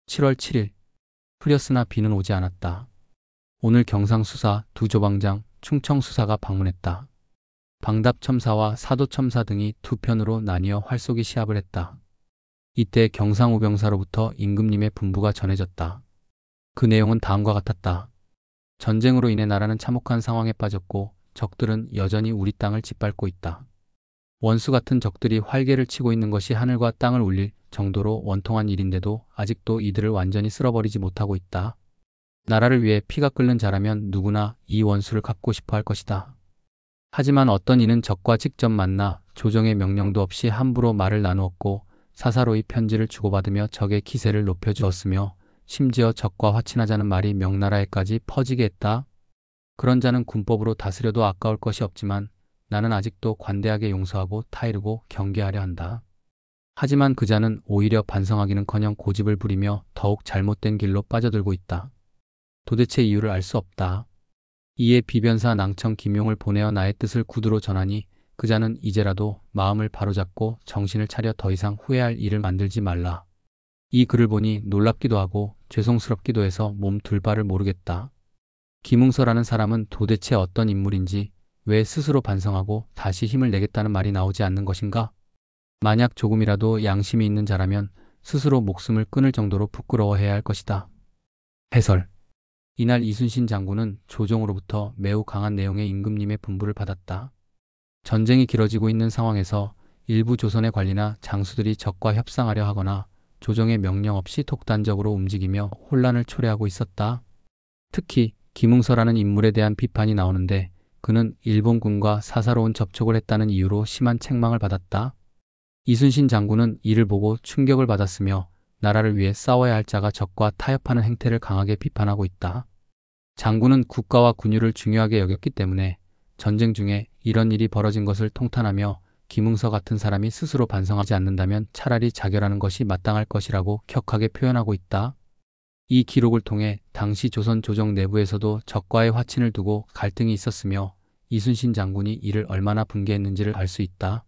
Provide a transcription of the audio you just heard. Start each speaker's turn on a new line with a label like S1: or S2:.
S1: 7월 7일. 흐렸으나 비는 오지 않았다. 오늘 경상수사, 두조방장, 충청수사가 방문했다. 방답첨사와 사도첨사 등이 두 편으로 나뉘어 활쏘기 시합을 했다. 이때 경상우병사로부터 임금님의 분부가 전해졌다. 그 내용은 다음과 같았다. 전쟁으로 인해 나라는 참혹한 상황에 빠졌고 적들은 여전히 우리 땅을 짓밟고 있다. 원수 같은 적들이 활개를 치고 있는 것이 하늘과 땅을 울릴 정도로 원통한 일인데도 아직도 이들을 완전히 쓸어버리지 못하고 있다. 나라를 위해 피가 끓는 자라면 누구나 이 원수를 갚고 싶어 할 것이다. 하지만 어떤 이는 적과 직접 만나 조정의 명령도 없이 함부로 말을 나누었고 사사로이 편지를 주고받으며 적의 기세를 높여주었으며 심지어 적과 화친하자는 말이 명나라에까지 퍼지게 했다. 그런 자는 군법으로 다스려도 아까울 것이 없지만 나는 아직도 관대하게 용서하고 타이르고 경계하려 한다. 하지만 그 자는 오히려 반성하기는커녕 고집을 부리며 더욱 잘못된 길로 빠져들고 있다. 도대체 이유를 알 수 없다. 이에 비변사 낭청 김용을 보내어 나의 뜻을 구두로 전하니 그 자는 이제라도 마음을 바로잡고 정신을 차려 더 이상 후회할 일을 만들지 말라. 이 글을 보니 놀랍기도 하고 죄송스럽기도 해서 몸 둘 바를 모르겠다. 김웅서라는 사람은 도대체 어떤 인물인지, 왜 스스로 반성하고 다시 힘을 내겠다는 말이 나오지 않는 것인가? 만약 조금이라도 양심이 있는 자라면 스스로 목숨을 끊을 정도로 부끄러워해야 할 것이다. 해설. 이날 이순신 장군은 조정으로부터 매우 강한 내용의 임금님의 분부를 받았다. 전쟁이 길어지고 있는 상황에서 일부 조선의 관리나 장수들이 적과 협상하려 하거나 조정의 명령 없이 독단적으로 움직이며 혼란을 초래하고 있었다. 특히 김웅서라는 인물에 대한 비판이 나오는데 그는 일본군과 사사로운 접촉을 했다는 이유로 심한 책망을 받았다. 이순신 장군은 이를 보고 충격을 받았으며 나라를 위해 싸워야 할 자가 적과 타협하는 행태를 강하게 비판하고 있다. 장군은 국가와 군유를 중요하게 여겼기 때문에 전쟁 중에 이런 일이 벌어진 것을 통탄하며 김웅서 같은 사람이 스스로 반성하지 않는다면 차라리 자결하는 것이 마땅할 것이라고 격하게 표현하고 있다. 이 기록을 통해 당시 조선 조정 내부에서도 적과의 화친을 두고 갈등이 있었으며 이순신 장군이 이를 얼마나 분개했는지를 알 수 있다.